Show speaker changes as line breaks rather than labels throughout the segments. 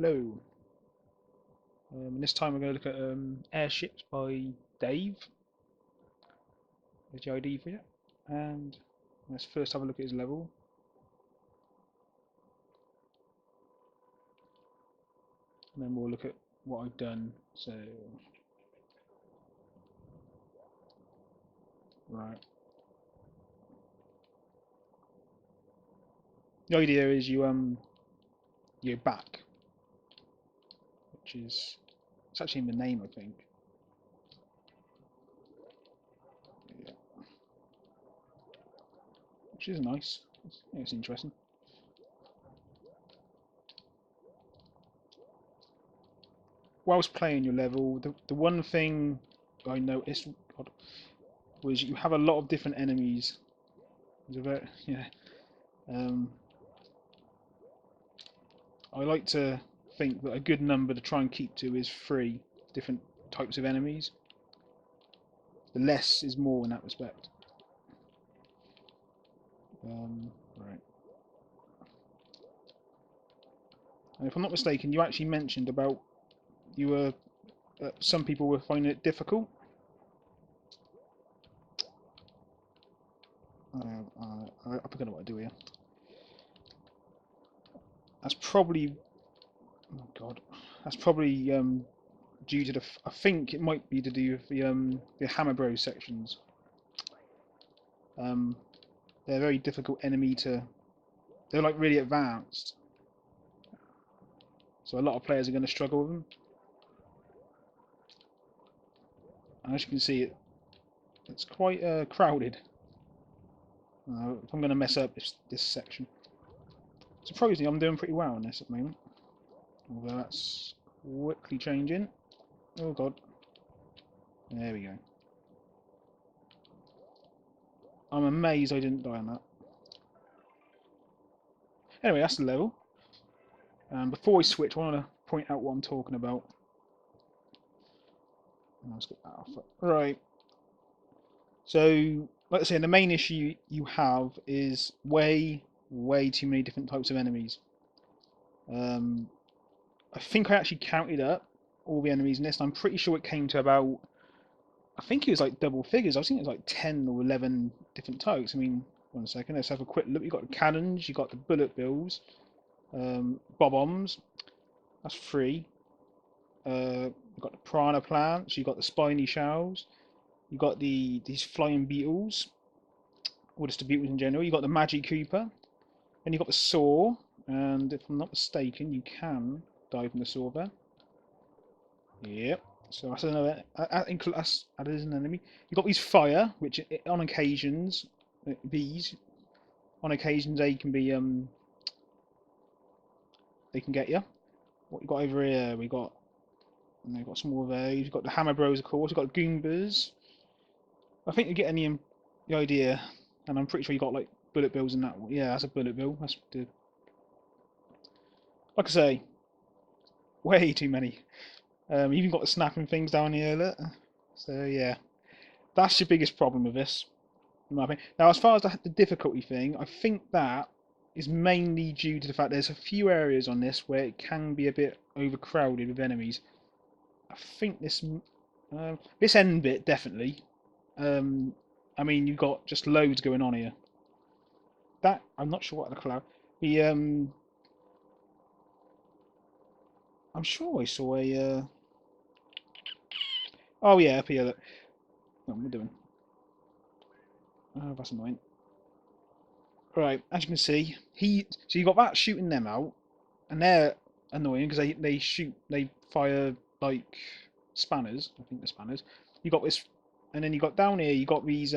Hello. This time we're going to look at Airships by Dave. There's the ID for you. And let's first have a look at his level. And then we'll look at what I've done. So, right. The idea is you back, which is it's actually in the name, I think. Yeah. Which is nice. It's interesting. Whilst playing your level, the one thing I noticed was you have a lot of different enemies. Yeah. I like to think that a good number to try and keep to is 3 different types of enemies. The less is more in that respect. Right. And if I'm not mistaken, you actually mentioned about some people were finding it difficult. I forgot what I do here. That's probably, oh God, that's probably due to I think it might be to do with the Hammer Bros sections. They're a very difficult enemy to. They're like really advanced, so a lot of players are going to struggle with them. And as you can see, it's quite crowded. If I'm going to mess up this section. Surprisingly, I'm doing pretty well on this at the moment. Although that's quickly changing. Oh God. There we go. I'm amazed I didn't die on that. Anyway, that's the level. Before we switch, I want to point out what I'm talking about. Let's get that off. Right. So, like I say, the main issue you have is way too many different types of enemies. I think I actually counted up all the enemies in this, and I'm pretty sure it came to about, I think it was like double figures. I think it was like 10 or 11 different types. I mean, one second, let's have a quick look. You've got the cannons, you've got the bullet bills, bob-ombs, that's 3. You've got the piranha plants, you've got the spiny shells, you've got these flying beetles, or just the beetles in general. You've got the magic Cooper, and you've got the saw, and if I'm not mistaken, you can die from the saw there. Yep. So that's another. That is an enemy. You've got these fire, which on occasions, these, on occasions they can be they can get you. What you got over here? We've got some more of those. You've got the Hammer Bros, of course. You've got Goombas. I think you're getting the idea, and I'm pretty sure you got like bullet bills in that one. Yeah, that's a bullet bill. That's the. Like I say, way too many. You even got the snapping things down here, look. So yeah, that's your biggest problem with this, in my opinion. Now, as far as the difficulty thing, I think that is mainly due to the fact there's a few areas on this where it can be a bit overcrowded with enemies. I think this end bit definitely. I mean, you've got just loads going on here. That I'm not sure what the cloud. The I'm sure I saw a. Oh yeah, up here. Look. What am I doing? Oh, that's annoying. Right, as you can see, so you got that shooting them out, and they're annoying because they fire like spanners. I think they're spanners. You got this, and then you got down here. You got these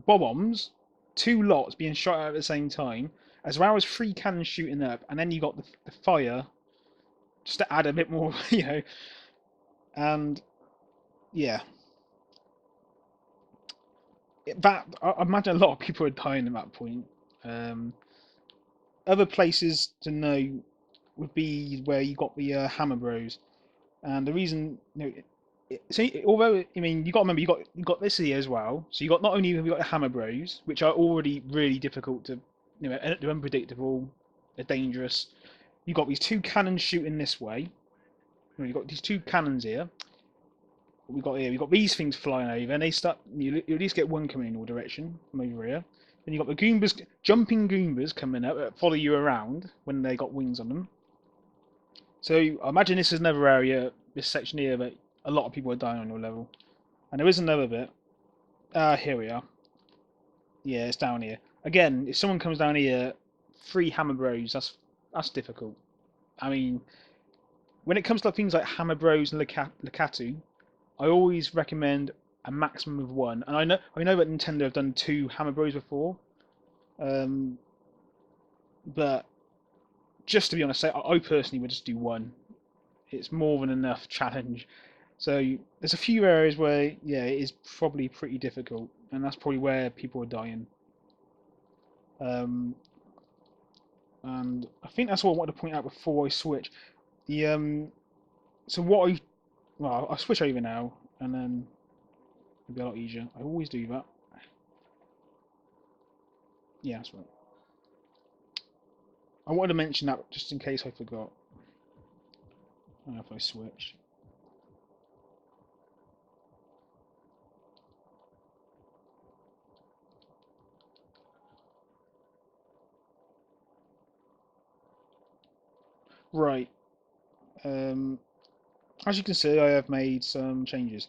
bob-ombs, 2 lots being shot out at the same time, as well as 3 cannons shooting up, and then you got the fire, just to add a bit more, and yeah, that I imagine a lot of people are dying at that point. Other places to know would be where you got the Hammer Bros, and the reason, although I mean you got to remember you got this here as well. So you got not only have you got the Hammer Bros, which are already really difficult to, they're unpredictable, they're dangerous. you've got these two cannons shooting this way. You've got these two cannons here. What we got here, we've got these things flying over, and they start. You at least get one coming in your direction from over here. Then you've got the Goombas, jumping Goombas coming up that follow you around when they got wings on them. So I imagine this is another area, this section here, that a lot of people are dying on your level. And there is another bit. Here we are. Yeah, it's down here. Again, if someone comes down here, 3 hammer bros, that's difficult. I mean, when it comes to things like hammer bros and Lakatu, I always recommend a maximum of 1. And I know that Nintendo have done 2 hammer bros before, but just to be honest, I personally would just do 1. It's more than enough challenge. So there's a few areas where, yeah, it is probably pretty difficult, and that's probably where people are dying. And I think that's what I wanted to point out before I switch. So I'll switch over now, and then it'll be a lot easier. I always do that. Yeah, that's right. I wanted to mention that just in case I forgot. I don't know if I switched. Right. As you can see, I have made some changes.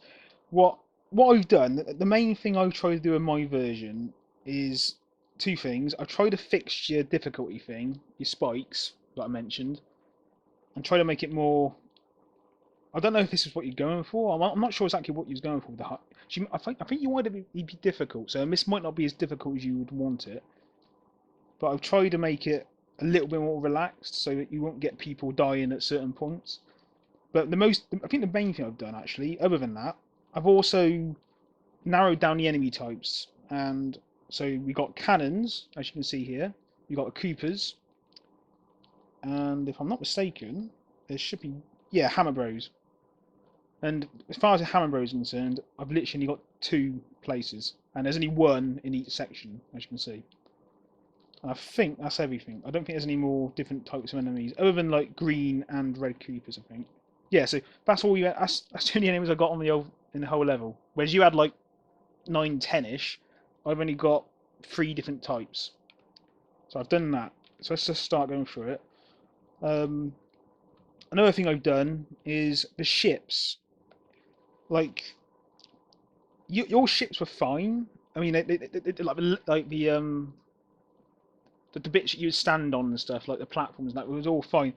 What I've done, the main thing I've tried to do in my version is 2 things. I've tried to fix your difficulty thing, your spikes that I mentioned, and try to make it more. I don't know if this is what you're going for. I'm not sure exactly what you're going for with the hut. I think you want it to be difficult, so this might not be as difficult as you would want it. But I've tried to make it a little bit more relaxed so that you won't get people dying at certain points. But I think the main thing I've done actually, other than that, I've also narrowed down the enemy types. And so we got cannons, as you can see here. We got the Coopers, and if I'm not mistaken, there should be hammer bros. And as far as the hammer bros are concerned, I've literally got 2 places, and there's only 1 in each section, as you can see. And I think that's everything. I don't think there's any more different types of enemies, other than like green and red Coopers, I think. Yeah, so that's all you. That's the only enemies I got on in the whole level. Whereas you had like 9, 10-ish. I've only got 3 different types. So I've done that. So let's just start going through it. Another thing I've done is the ships. Like your ships were fine. I mean, they like the bits that you would stand on and stuff, like the platforms, and that was all fine.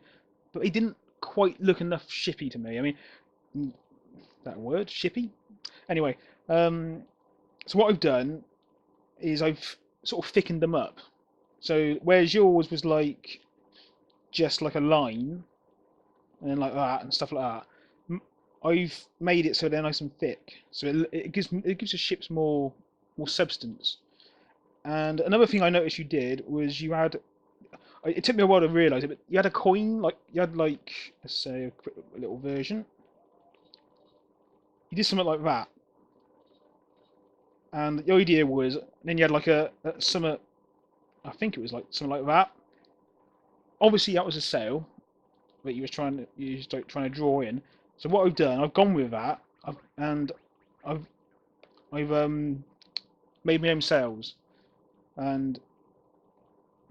But they didn't quite look enough shippy to me. I mean, that word shippy. Anyway, so what I've done is I've sort of thickened them up. So whereas yours was like just like a line and like that and stuff like that, I've made it so they're nice and thick. So it gives the ships more substance. And another thing I noticed you did was you had. It took me a while to realise it, but you had a coin, like you had like, let's say a little version. You did something like that, and the idea was then you had like a something. I think it was like something like that. Obviously, that was a sail that you was like trying to draw in. So what I've done, I've gone with that, and I've made my own sails. And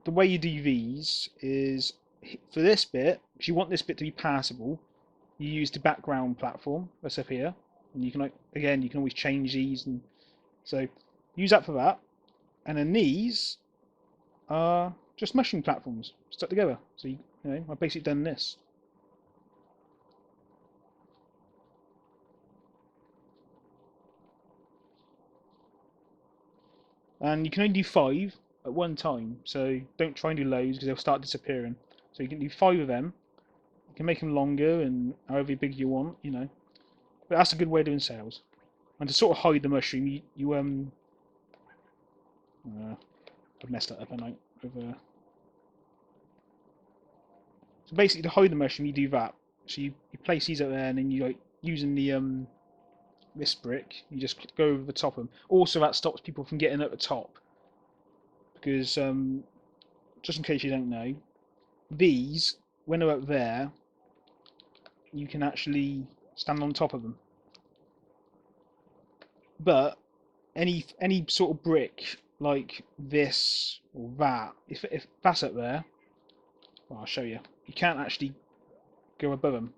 the way you do these is for this bit, if you want this bit to be passable, you use the background platform that's up here, and you can you can always change these, and so use that for that. And then these are just mushroom platforms stuck together. So I've basically done this. And you can only do 5 at one time, so don't try and do loads because they'll start disappearing. So you can do 5 of them. You can make them longer and however big you want, But that's a good way of doing sails. And to sort of hide the mushroom, I've messed that up, haven't I? So basically, to hide the mushroom, you do that. So you place these up there, and then you using the this brick, you just go over the top of them. Also, that stops people from getting at the top, because just in case you don't know, these when they're up there, you can actually stand on top of them. But any sort of brick like this or that, if that's up there, well, I'll show you. You can't actually go above them.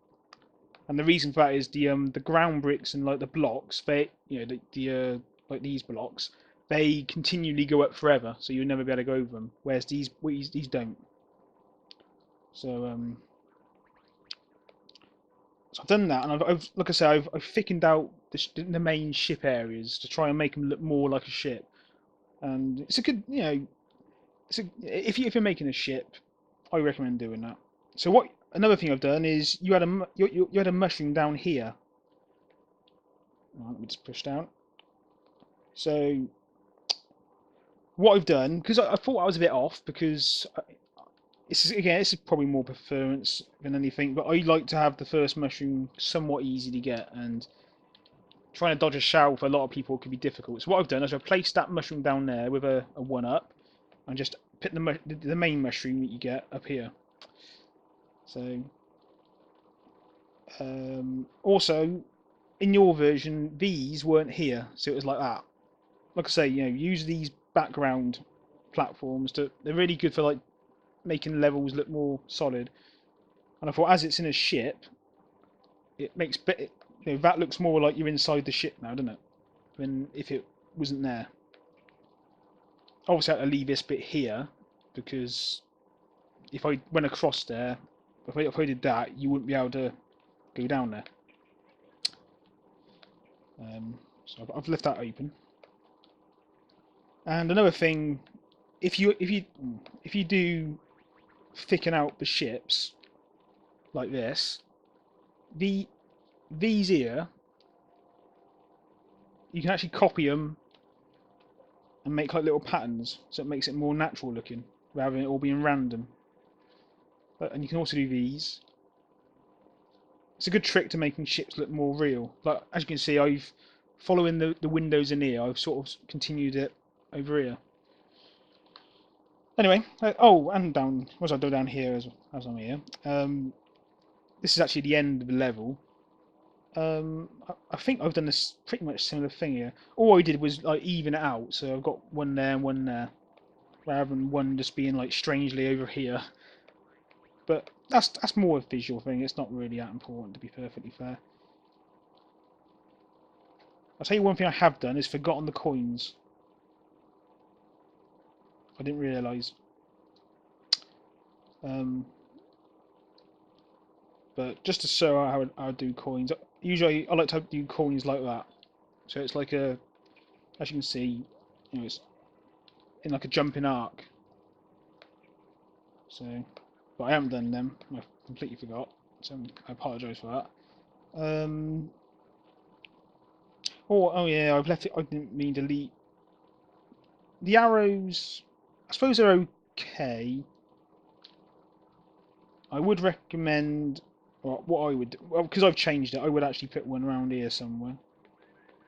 And the reason for that is the ground bricks and like the blocks, they like these blocks, they continually go up forever, so you'll never be able to go over them. Whereas these don't. So so I've done that, and I've like I say, I've thickened out the main ship areas to try and make them look more like a ship. And it's a good, if you're making a ship, I recommend doing that. So what another thing I've done is you had a mushroom down here. Right, let me just push down. So what I've done, because I thought I was a bit off, because this is probably more preference than anything, but I like to have the first mushroom somewhat easy to get, and trying to dodge a shell for a lot of people could be difficult. So what I've done is I've placed that mushroom down there with a 1-up, and just put the main mushroom that you get up here. So also in your version these weren't here, so it was like that. Like I say, use these background platforms they're really good for like making levels look more solid. And I thought, as it's in a ship, it makes that looks more like you're inside the ship now, doesn't it? Than if it wasn't there. Obviously, I had to leave this bit here because if I went across there, if I did that, you wouldn't be able to go down there. So I've left that open. And another thing, if you do thicken out the ships like this, these here, you can actually copy them and make like little patterns, so it makes it more natural looking rather than it all being random. And you can also do these. It's a good trick to making ships look more real. Like as you can see, I've following the windows in here, I've sort of continued it over here. Anyway, oh, and down. What was I do down here as I'm here? This is actually the end of the level. I think I've done this pretty much similar thing here. All I did was like even it out, so I've got one there and one there, rather than one just being like strangely over here. But that's more a visual thing. It's not really that important, to be perfectly fair. I'll tell you one thing I have done is forgotten the coins. I didn't realise. But just to show how I would do coins, usually I like to do coins like that. So it's like as you can see, it's in like a jumping arc. So, but I haven't done them. I completely forgot. So I apologise for that. Oh yeah, I've left it. I didn't mean to delete the arrows. I suppose they're okay. I would recommend, what I would, well, because I've changed it, I would actually put one around here somewhere.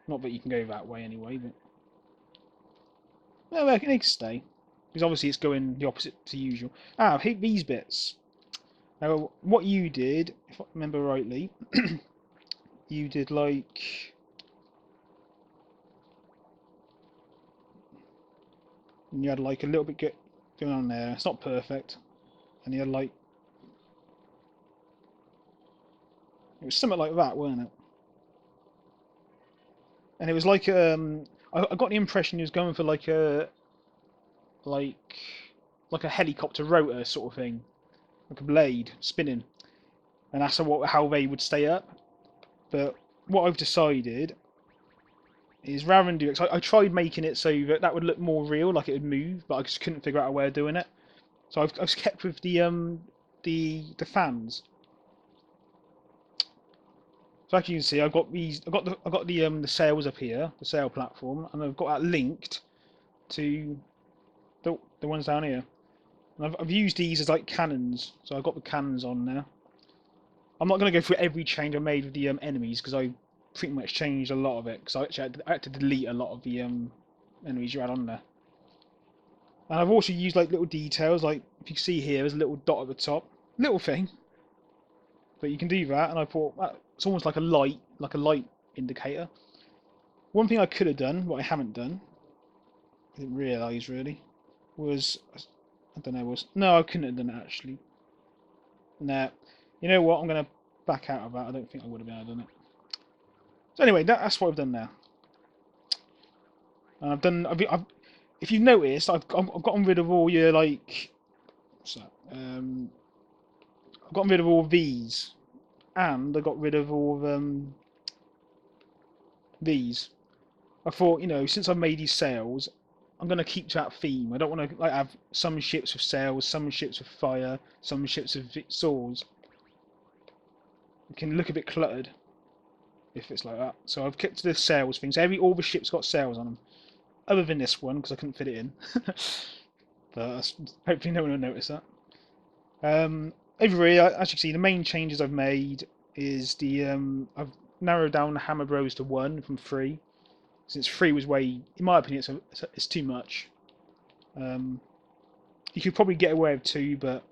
Not that you can go that way anyway, but no, it can stay because obviously it's going the opposite to usual. I hate these bits. Now, what you did, if I remember rightly, you did like you had like a little bit going on there. It's not perfect, and you had like it was something like that, wasn't it? And it was like I got the impression he was going for like like a helicopter rotor sort of thing, like a blade spinning, and that's how they would stay up. But what I've decided is rather than do it, I tried making it so that would look more real, like it would move, but I just couldn't figure out a way of doing it. So I've kept with the fans. So as you can see, I've got the sails up here, the sail platform, and I've got that linked to the ones down here. And I've used these as like cannons, so I've got the cannons on now. I'm not going to go through every change I made with the enemies because I pretty much changed a lot of it. Because I had to delete a lot of the enemies you had on there. And I've also used like little details, like if you see here, there's a little dot at the top. little thing, but you can do that. And I thought it's almost like a light indicator. One thing I could have done, what I haven't done, I didn't realise really, was I don't know was no, I couldn't have done it actually. Nah, you know what? I'm gonna back out of that. I don't think I would have been able to done it. So anyway, that's what I've done now. And I've done. If you've noticed, I've gotten rid of all your like. What's that? I've gotten rid of all these, and I got rid of all of these. I thought, since I've made these sails, I'm gonna keep to that theme. I don't want to like have some ships with sails, some ships with fire, some ships with swords. It can look a bit cluttered if it's like that. So I've kept to the sails thing. So all the ships got sails on them, other than this one because I couldn't fit it in. But hopefully no one will notice that. Over here, as you can see, the main changes I've made is I've narrowed down the hammer bros to 1 from 3. Since 3 was way, in my opinion, it's too much. You could probably get away with 2, but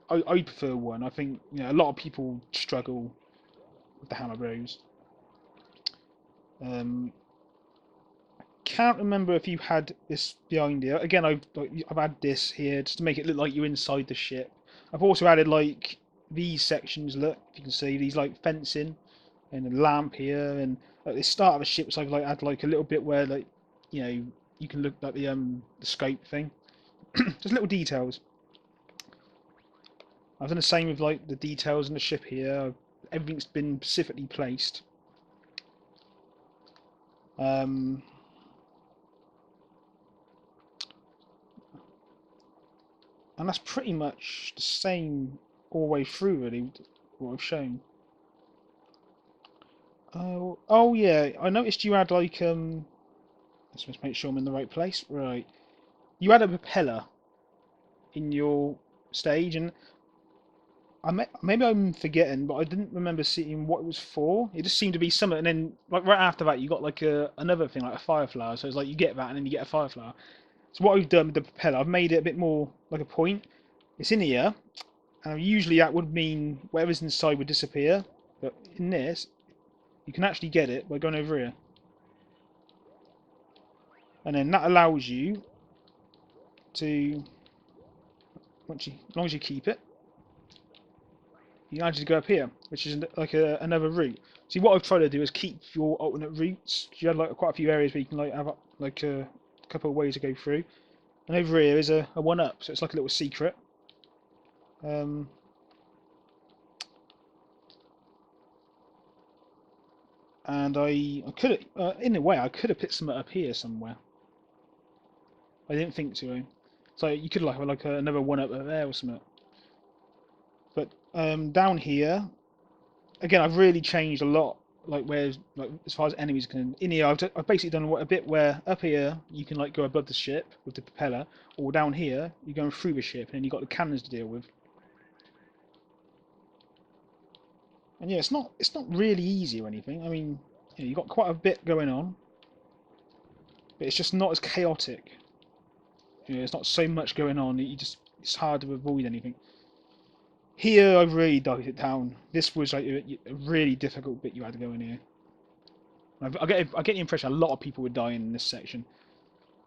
I prefer 1. I think a lot of people struggle with the hammer bros. Can't remember if you had this behind here. Again, I've had this here just to make it look like you're inside the ship. I've also added like these sections. Look, if you can see these like fencing and a lamp here, and at the start of a ship, so I've like add like a little bit where like you can look like the scope thing. Just little details. I've done the same with like the details in the ship here. Everything's been specifically placed. And that's pretty much the same all the way through, really, what I've shown. Oh yeah, I noticed you had like let's just make sure I'm in the right place. Right, you had a propeller in your stage, and maybe I'm forgetting, but I didn't remember seeing what it was for. It just seemed to be something, and then like right after that, you got like another thing, like a fire flower. So it's like you get that, and then you get a fire flower. So what I've done with the propeller, I've made it a bit more like a point. It's in here, and usually that would mean whatever's inside would disappear, but in this, you can actually get it by going over here. And then that allows you to, as long as you keep it, you can actually go up here, which is like another route. See, what I've tried to do is keep your alternate routes. You had like quite a few areas where you can like have like a couple of ways to go through. And over here is a one up, so it's like a little secret. And I could in a way I could have put some up here somewhere. I didn't think to. So you could have like another one up there or something. But down here, again, I've really changed a lot. Like like as far as enemies can. In here, I've basically done a bit where up here you can like go above the ship with the propeller, or down here you're going through the ship, and then you've got the cannons to deal with. And yeah, it's not really easy or anything. I mean, you've got quite a bit going on, but it's just not as chaotic. There's not so much going on. It's hard to avoid anything. Here, I've really dug it down. This was like a really difficult bit you had to go in here. I get the impression a lot of people were dying in this section.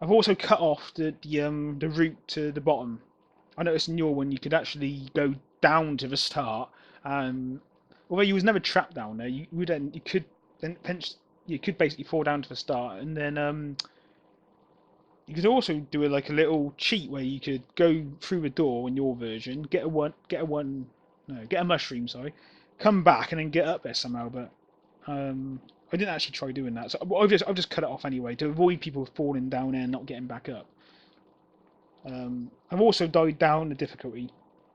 I've also cut off the route to the bottom. I noticed in your one you could actually go down to the start. Although you was never trapped down there, you could basically fall down to the start, and then you could also do like a little cheat where you could go through the door in your version, get a mushroom, sorry, come back and then get up there somehow. But I didn't actually try doing that, so I've just cut it off anyway to avoid people falling down there and not getting back up. I've also died down the difficulty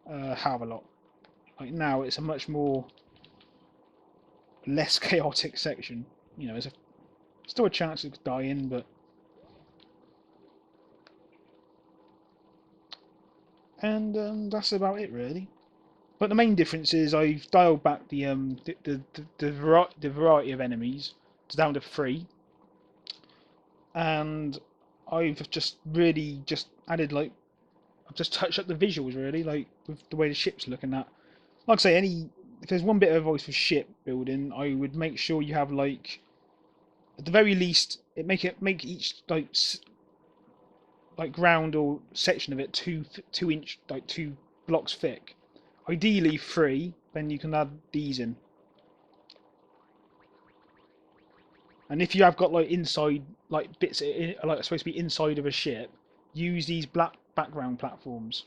half a lot. Like now, it's a much more less chaotic section. There's still a chance of dying, but that's about it really. But the main difference is I've dialed back the variety of enemies to down to 3, and I've just really just added like I've just touched up the visuals really, like with the way the ship's looking at. Like I say, if there's one bit of advice for ship building, I would make sure you have like at the very least make each like ground or section of it 2 inch like 2 blocks thick. Ideally 3, then you can add these in. And if you have got like inside like bits like supposed to be inside of a ship, use these black background platforms.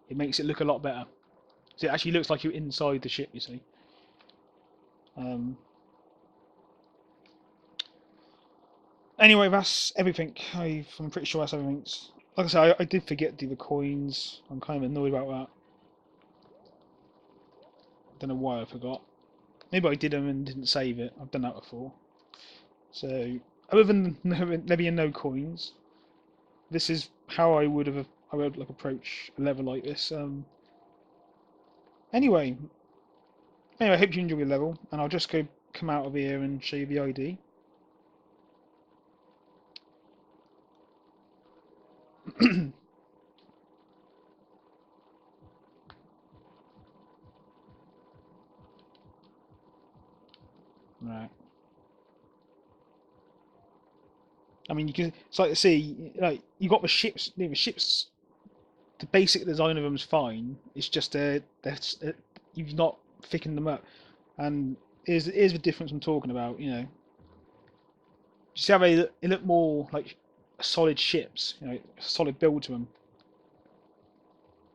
It makes it look a lot better. So it actually looks like you're inside the ship. You see. Um, anyway, that's everything. I'm pretty sure that's everything. Like I said, I did forget to do the coins. I'm kind of annoyed about that. Don't know why I forgot. Maybe I did them and didn't save it. I've done that before. So, other than there being no coins, this is how I would like approach a level like this. Anyway, I hope you enjoy the level, and I'll just come out of here and show you the ID. Right. I mean, you can. It's like to see, like you got the ships. The basic design of them's fine. It's just you've not thickened them up, and here's the difference I'm talking about. You see how they look more like solid ships. Solid build to them.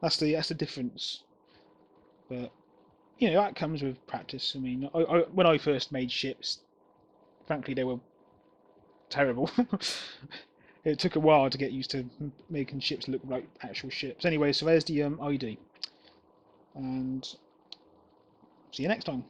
That's the difference. But that comes with practice. I mean, when I first made ships, frankly, they were terrible. It took a while to get used to making ships look like actual ships. Anyway, so there's the ID, and see you next time.